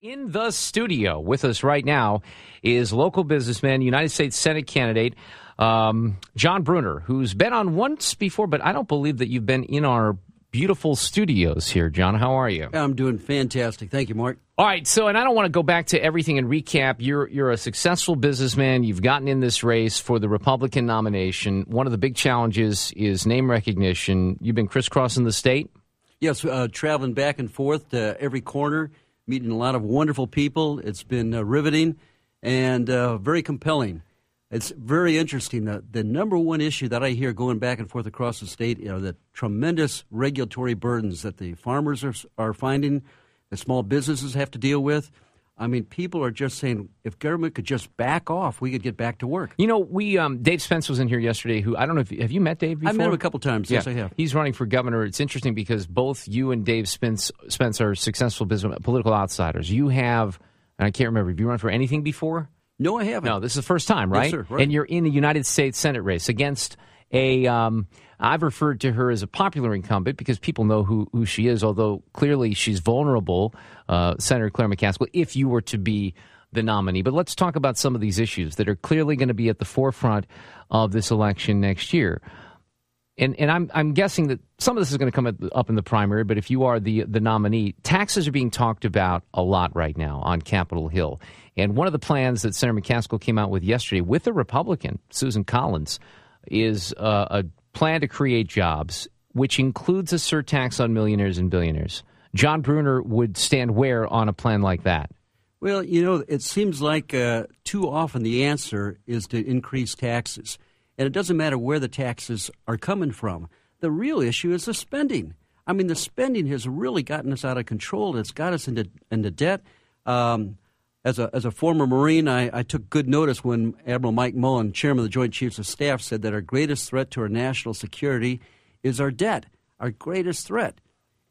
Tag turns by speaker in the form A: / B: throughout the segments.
A: In the studio with us right now is local businessman, United States Senate candidate, John Brunner, who's been on once before, but I don't believe that you've been in our beautiful studios here. John, how are you?
B: I'm doing fantastic. Thank you, Mark.
A: All right, so, and I don't want to go back to everything and recap. You're a successful businessman. You've gotten in this race for the Republican nomination. One of the big challenges is name recognition. You've been crisscrossing the state?
B: Yes, traveling back and forth to every corner, meeting a lot of wonderful people. It's been riveting and very compelling. It's very interesting. The number one issue that I hear going back and forth across the state are the tremendous regulatory burdens that the farmers are finding, the small businesses have to deal with. I mean, people are just saying, if government could just back off, we could get back to work.
A: You know, we Dave Spence was in here yesterday, who, I don't know, have you met Dave before?
B: I've met him a couple times, yes, I have.
A: He's running for governor. It's interesting because both you and Dave Spence are successful political outsiders. You have, and I can't remember, have you run for anything before?
B: No, I haven't.
A: No, this is the first time, right?
B: Yes, sir, right.
A: And you're in the United States Senate race against I've referred to her as a popular incumbent because people know who she is, although clearly she's vulnerable, Senator Claire McCaskill, if you were to be the nominee. But let's talk about some of these issues that are clearly going to be at the forefront of this election next year. And I'm guessing that some of this is going to come up in the primary, but if you are the nominee, taxes are being talked about a lot right now on Capitol Hill. And one of the plans that Senator McCaskill came out with yesterday with a Republican, Susan Collins, is a plan to create jobs, which includes a surtax on millionaires and billionaires. John Brunner would stand where on a plan like that?
B: Well, you know, it seems like too often the answer is to increase taxes. And it doesn't matter where the taxes are coming from. The real issue is the spending. I mean, the spending has really gotten us out of control. It's got us into debt. As a former Marine, I took good notice when Admiral Mike Mullen, chairman of the Joint Chiefs of Staff, said that our greatest threat to our national security is our debt, our greatest threat.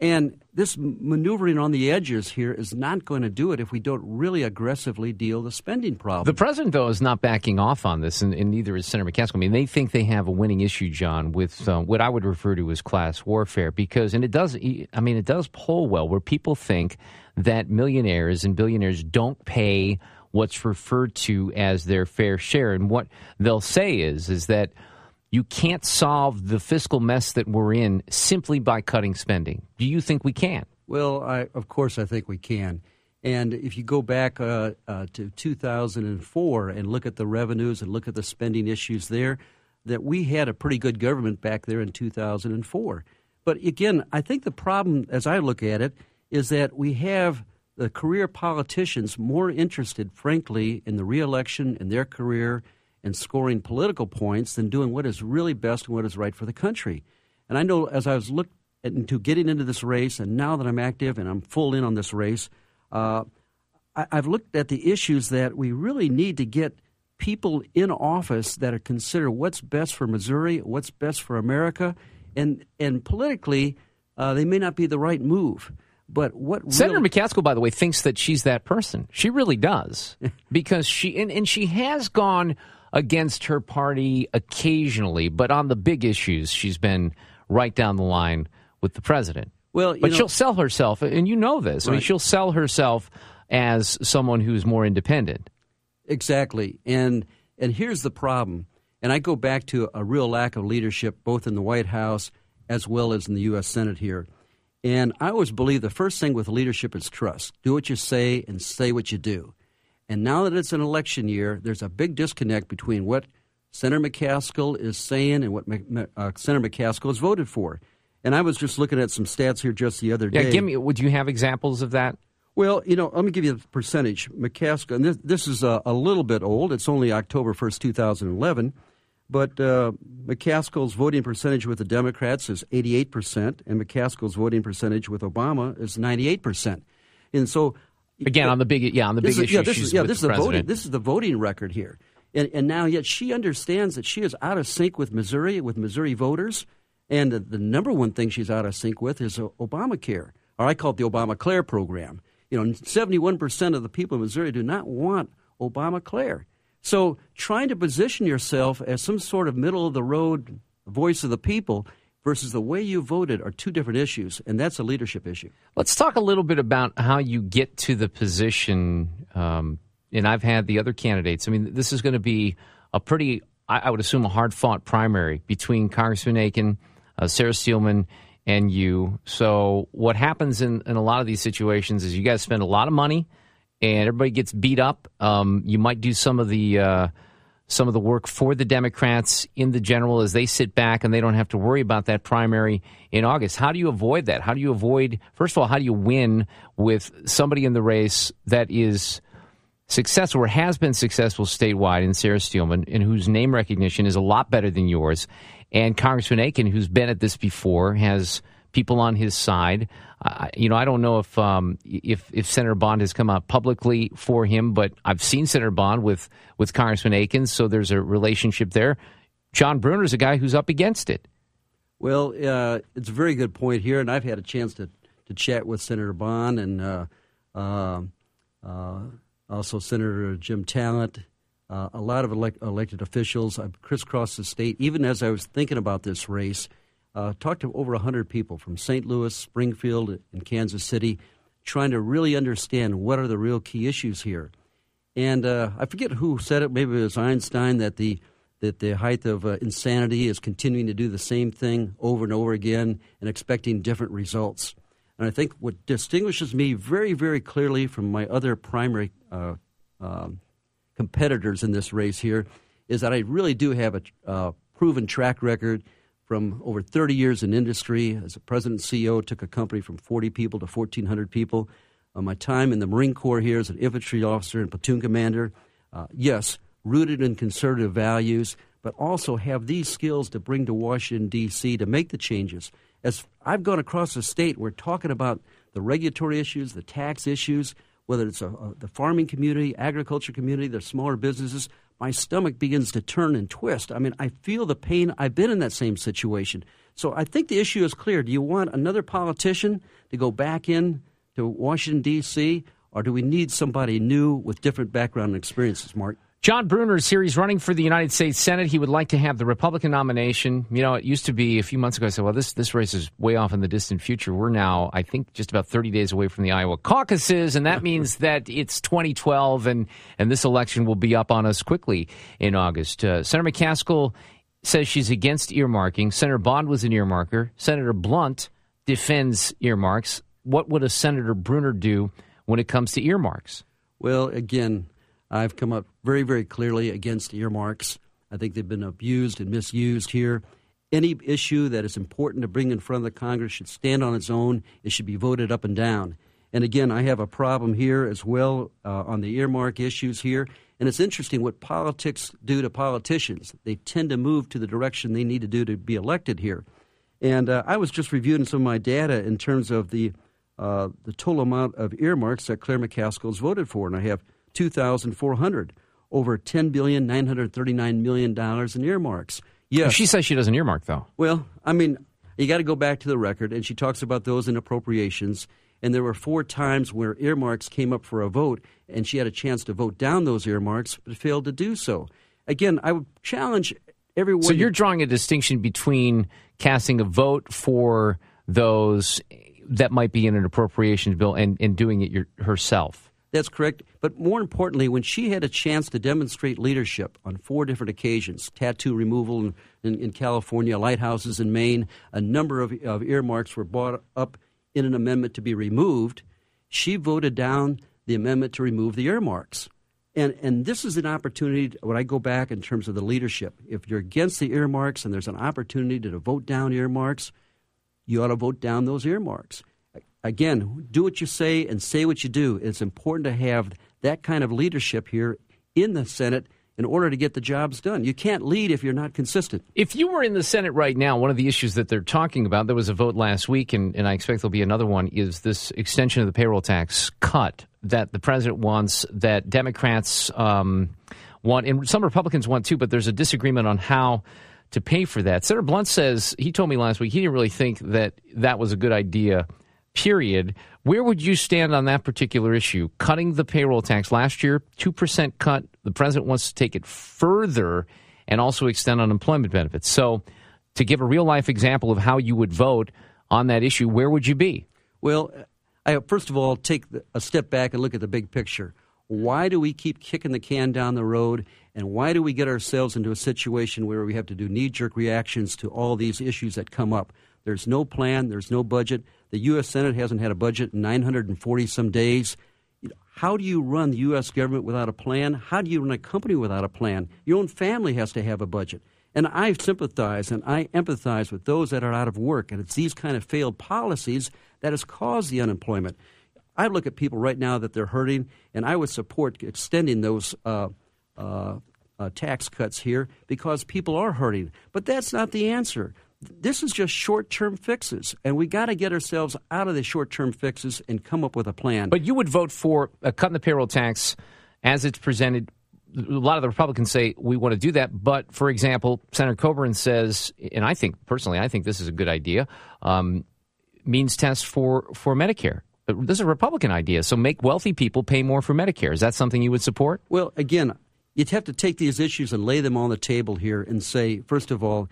B: And this maneuvering on the edges here is not going to do it if we don't really aggressively deal the spending problem.
A: The president, though, is not backing off on this, and neither is Senator McCaskill. I mean, they think they have a winning issue, John, with what I would refer to as class warfare, because, and it does poll well, where people think that millionaires and billionaires don't pay what's referred to as their fair share. And what they'll say is that you can't solve the fiscal mess that we're in simply by cutting spending. Do you think we can?
B: Well, of course I think we can. And if you go back to 2004 and look at the revenues and look at the spending issues there, that we had a pretty good government back there in 2004. But again, I think the problem, as I look at it, is that we have the career politicians more interested, frankly, in the reelection in their career and scoring political points than doing what is really best and what is right for the country. And I know as I was looked into getting into this race, and now that I'm active and I'm full in on this race, I've looked at the issues that we really need to get people in office that are considered what's best for Missouri, what's best for America, and politically they may not be the right move. But what
A: Senator McCaskill, by the way, thinks that she's that person. She really does, because she has gone against her party occasionally, but on the big issues, she's been right down the line with the president.
B: Well,
A: but she'll sell herself, and you know this.
B: Right.
A: I mean, she'll sell herself as someone who's more independent.
B: Exactly, and here's the problem. And I go back to a real lack of leadership, both in the White House as well as in the U.S. Senate here. And I always believe the first thing with leadership is trust. Do what you say and say what you do. And now that it's an election year, there's a big disconnect between what Senator McCaskill is saying and what Senator McCaskill has voted for. And I was just looking at some stats here just the other day.
A: Yeah, give me. Would you have examples of that?
B: Well, you know, let me give you the percentage. McCaskill, and this is a little bit old. It's only October 1st, 2011. But McCaskill's voting percentage with the Democrats is 88%, and McCaskill's voting percentage with Obama is 98%. And so,
A: again, on the big issue, this
B: is the voting record here. And now, yet she understands that she is out of sync with Missouri voters, and the number one thing she's out of sync with is Obamacare, or I call it the Obamacare program. You know, 71% of the people in Missouri do not want Obamacare. So trying to position yourself as some sort of middle-of-the-road voice of the people versus the way you voted are two different issues, and that's a leadership issue.
A: Let's talk a little bit about how you get to the position, and I've had the other candidates. I mean, this is going to be a pretty, I would assume, a hard-fought primary between Congressman Aiken, Sarah Steelman, and you. So what happens in a lot of these situations is you guys spend a lot of money, and everybody gets beat up. You might do some of the work for the Democrats in the general as they sit back and they don't have to worry about that primary in August. How do you avoid that? How do you avoid, first of all, how do you win with somebody in the race that is successful or has been successful statewide in Sarah Steelman and whose name recognition is a lot better than yours, and Congressman Aiken, who's been at this before, has people on his side. I don't know if Senator Bond has come out publicly for him, but I've seen Senator Bond with Congressman Aiken, so there's a relationship there. John Bruner's a guy who's up against it.
B: Well, it's a very good point here, and I've had a chance to chat with Senator Bond and also Senator Jim Talent, a lot of elected officials. I've crisscrossed the state. Even as I was thinking about this race, talked to over 100 people from St. Louis, Springfield, and Kansas City, trying to really understand what are the real key issues here. And I forget who said it. Maybe it was Einstein that the height of insanity is continuing to do the same thing over and over again and expecting different results. And I think what distinguishes me very, very clearly from my other primary competitors in this race here is that I really do have a proven track record from over 30 years in industry. As a president and CEO, took a company from 40 people to 1,400 people. My time in the Marine Corps here as an infantry officer and platoon commander, yes, rooted in conservative values, but also have these skills to bring to Washington, D.C. to make the changes. As I've gone across the state, we're talking about the regulatory issues, the tax issues, whether it's the farming community, agriculture community, the smaller businesses. My stomach begins to turn and twist. I mean, I feel the pain. I've been in that same situation. So I think the issue is clear. Do you want another politician to go back in to Washington, D.C., or do we need somebody new with different background and experiences, Mark?
A: John Bruner is here. He's running for the United States Senate. He would like to have the Republican nomination. You know, it used to be a few months ago, I said, well, this race is way off in the distant future. We're now, I think, just about 30 days away from the Iowa caucuses, and that means that it's 2012, and this election will be up on us quickly in August. Senator McCaskill says she's against earmarking. Senator Bond was an earmarker. Senator Blunt defends earmarks. What would a Senator Bruner do when it comes to earmarks?
B: Well, again, I've come up very, very clearly against earmarks. I think they've been abused and misused here. Any issue that is important to bring in front of the Congress should stand on its own. It should be voted up and down. And again, I have a problem here as well on the earmark issues here. And it's interesting what politics do to politicians. They tend to move to the direction they need to do to be elected here. And I was just reviewing some of my data in terms of the total amount of earmarks that Claire McCaskill has voted for, and I have 2,400, over $10,939 million in earmarks. Yes.
A: She says she doesn't earmark, though.
B: Well, I mean, you got to go back to the record, and she talks about those in appropriations, and there were 4 times where earmarks came up for a vote, and she had a chance to vote down those earmarks, but failed to do so. Again, I would challenge everyone. So
A: you're drawing a distinction between casting a vote for those that might be in an appropriations bill and doing it herself.
B: That's correct. But more importantly, when she had a chance to demonstrate leadership on 4 different occasions, tattoo removal in California, lighthouses in Maine, a number of earmarks were brought up in an amendment to be removed, she voted down the amendment to remove the earmarks. And this is an opportunity, when I go back in terms of the leadership, if you're against the earmarks and there's an opportunity to vote down earmarks, you ought to vote down those earmarks. Again, do what you say and say what you do. It's important to have that kind of leadership here in the Senate in order to get the jobs done. You can't lead if you're not consistent.
A: If you were in the Senate right now, one of the issues that they're talking about, there was a vote last week, and I expect there'll be another one, is this extension of the payroll tax cut that the president wants, that Democrats want, and some Republicans want too, but there's a disagreement on how to pay for that. Senator Blunt says, he told me last week, he didn't really think that was a good idea, period. Where would you stand on that particular issue? Cutting the payroll tax last year, 2% cut. The president wants to take it further and also extend unemployment benefits. So to give a real-life example of how you would vote on that issue, where would you be?
B: Well, first of all, take a step back and look at the big picture. Why do we keep kicking the can down the road, and why do we get ourselves into a situation where we have to do knee-jerk reactions to all these issues that come up? There's no plan. There's no budget. The U.S. Senate hasn't had a budget in 940-some days. How do you run the U.S. government without a plan? How do you run a company without a plan? Your own family has to have a budget. And I sympathize and I empathize with those that are out of work, and it's these kind of failed policies that has caused the unemployment. I look at people right now that they're hurting, and I would support extending those tax cuts here because people are hurting. But that's not the answer. This is just short-term fixes, and we got to get ourselves out of the short-term fixes and come up with a plan.
A: But you would vote for a cut in the payroll tax as it's presented. A lot of the Republicans say we want to do that. But, for example, Senator Coburn says, and I think this is a good idea, means test for Medicare. This is a Republican idea. So make wealthy people pay more for Medicare. Is that something you would support?
B: Well, again, you'd have to take these issues and lay them on the table here and say, first of all,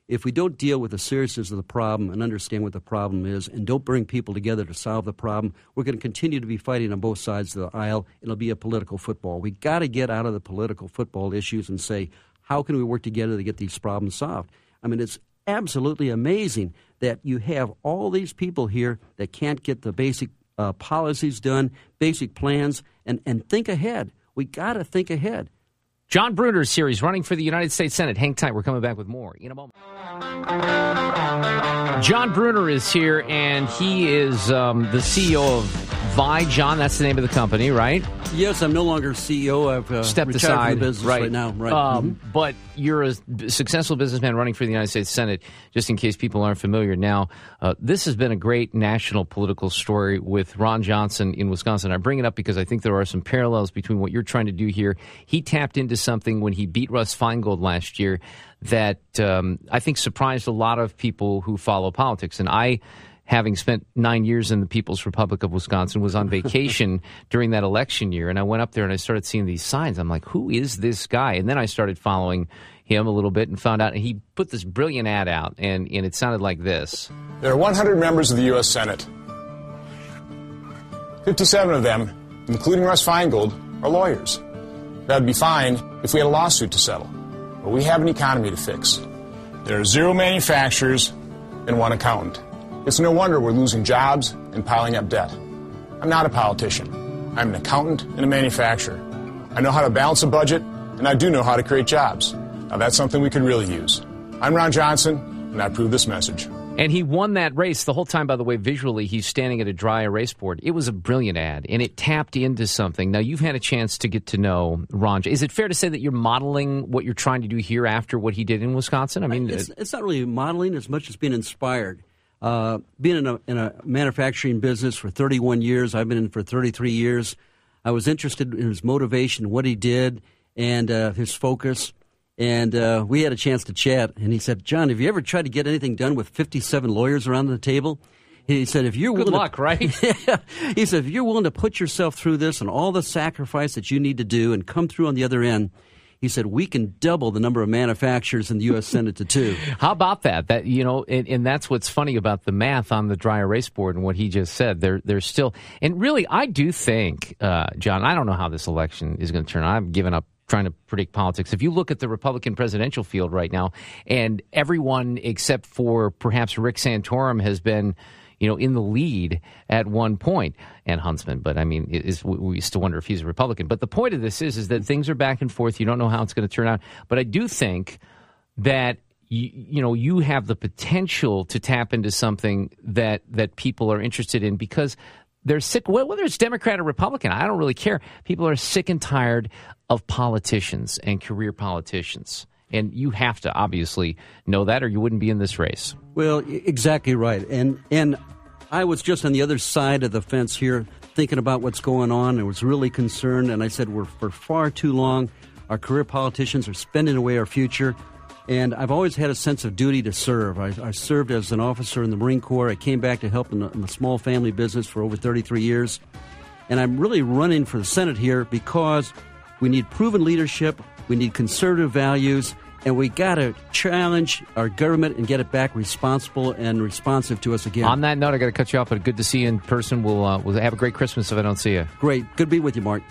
B: if we don't deal with the seriousness of the problem and understand what the problem is and don't bring people together to solve the problem, we're going to continue to be fighting on both sides of the aisle. It'll be a political football. We got to get out of the political football issues and say, how can we work together to get these problems solved? I mean, it's absolutely amazing that you have all these people here that can't get the basic policies done, basic plans, and think ahead. We got to think ahead.
A: John Bruner's here. He's running for the United States Senate. Hang tight. We're coming back with more in a moment. John Bruner is here, and he is the CEO of Vi. John, that's the name of the company, right?
B: Yes, I'm no longer CEO. I've
A: stepped
B: retired
A: aside
B: from the business right now. Right.
A: But you're a successful businessman running for the United States Senate, just in case people aren't familiar. Now, this has been a great national political story with Ron Johnson in Wisconsin. I bring it up because I think there are some parallels between what you're trying to do here. He tapped into something when he beat Russ Feingold last year that I think surprised a lot of people who follow politics. And I, having spent 9 years in the People's Republic of Wisconsin, was on vacation during that election year. And I went up there and I started seeing these signs. I'm like, who is this guy? And then I started following him a little bit and found out. And he put this brilliant ad out, and it sounded like this.
C: There are 100 members of the U.S. Senate. 57 of them, including Russ Feingold, are lawyers. That would be fine if we had a lawsuit to settle. But we have an economy to fix. There are 0 manufacturers and 1 accountant. It's no wonder we're losing jobs and piling up debt. I'm not a politician. I'm an accountant and a manufacturer. I know how to balance a budget, and I do know how to create jobs. Now, that's something we could really use. I'm Ron Johnson, and I approve this message.
A: And he won that race the whole time, by the way, visually. He's standing at a dry erase board. It was a brilliant ad, and it tapped into something. Now, you've had a chance to get to know Ron. Is it fair to say that you're modeling what you're trying to do here after what he did in Wisconsin? I mean,
B: it's not really modeling as much as being inspired. Being in a manufacturing business for 31 years, I've been in for 33 years. I was interested in his motivation, what he did, and his focus. And we had a chance to chat, and he said, John, have you ever tried to get anything done with 57 lawyers around the table? He said, if you're willing
A: good luck, right?
B: He said, if you're willing to put yourself through this and all the sacrifice that you need to do and come through on the other end, he said, we can double the number of manufacturers in the U.S. Senate to 2.
A: How about that? That and that's what's funny about the math on the dry erase board and what he just said. There's still, and really, I do think, John, I don't know how this election is going to turn out. I've given up trying to predict politics. If you look at the Republican presidential field right now, and everyone except for perhaps Rick Santorum has been, in the lead at one point, and Huntsman. But I mean, we still wonder if he's a Republican. But the point of this is that things are back and forth. You don't know how it's going to turn out. But I do think that you have the potential to tap into something that people are interested in because they're sick. Whether it's Democrat or Republican, I don't really care. People are sick and tired of politicians and career politicians. And you have to obviously know that or you wouldn't be in this race.
B: Well, exactly right. And I was just on the other side of the fence here thinking about what's going on and was really concerned. And I said, for far too long, our career politicians are spending away our future. And I've always had a sense of duty to serve. I served as an officer in the Marine Corps. I came back to help in the small family business for over 33 years. And I'm really running for the Senate here because we need proven leadership. We need conservative values. And we got to challenge our government and get it back responsible and responsive to us again.
A: On that note, I got to cut you off, but good to see you in person. We'll have a great Christmas if I don't see you.
B: Great. Good to be with you, Mark.